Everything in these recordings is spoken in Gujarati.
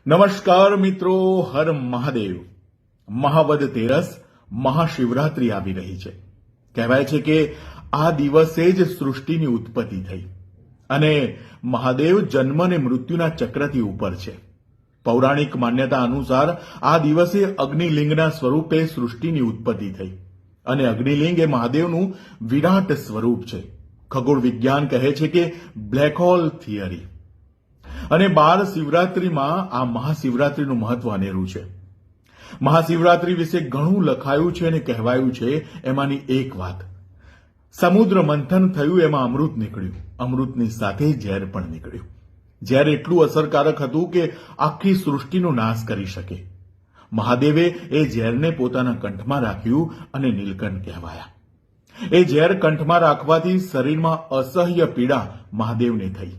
નમસ્કાર મિત્રો, હર મહાદેવ. મહાવદ તેરસ મહાશિવરાત્રી આવી રહી છે. કહેવાય છે કે આ દિવસે જ સૃષ્ટિની ઉત્પત્તિ થઈ અને મહાદેવ જન્મ અને મૃત્યુના ચક્રથી ઉપર છે. પૌરાણિક માન્યતા અનુસાર આ દિવસે અગ્નિલિંગના સ્વરૂપે સૃષ્ટિની ઉત્પત્તિ થઈ અને અગ્નિલિંગ એ મહાદેવનું વિરાટ સ્વરૂપ છે. ખગોળ વિજ્ઞાન કહે છે કે બ્લેક હોલ થિયરી. અને 12 શિવરાત્રીમાં આ મહાશિવરાત્રીનું મહત્વ અનેરું છે. મહાશિવરાત્રી વિશે ઘણું લખાયું છે અને કહેવાયું છે. એમાંની એક વાત, સમુદ્ર મંથન થયું, એમાં અમૃત નીકળ્યું, અમૃતની સાથે ઝેર પણ નીકળ્યું. ઝેર એટલું અસરકારક હતું કે આખી સૃષ્ટિનો નાશ કરી શકે. મહાદેવે એ ઝેરને પોતાના કંઠમાં રાખ્યું અને નીલકંઠ કહેવાયા. એ ઝેર કંઠમાં રાખવાથી શરીરમાં અસહ્ય પીડા મહાદેવને થઈ.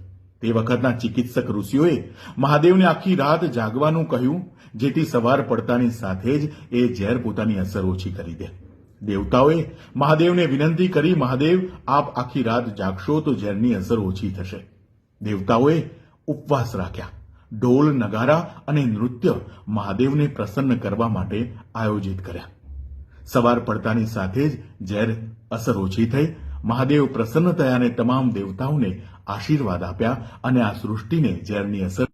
તે વખતના ચિકિત્સક ઋષિઓએ મહાદેવને આખી રાત જાગવાનું કહ્યું, જેથી સવાર પડતાની સાથે જ એ ઝેર પોતાની અસર ઓછી કરી દે. દેવતાઓએ મહાદેવને વિનંતી કરી, મહાદેવ આપ આખી રાત જાગશો તો ઝેરની અસર ઓછી થશે. દેવતાઓએ ઉપવાસ રાખ્યા. ઢોલ, નગારા અને નૃત્ય મહાદેવને પ્રસન્ન કરવા માટે આયોજિત કર્યા. સવાર પડતાની સાથે જ ઝેર અસર ઓછી થઈ. મહાદેવ પ્રસન્ન થયા અને તમામ દેવતાઓને આશીર્વાદ આપ્યા અને આ સૃષ્ટિને ઝેરની અસર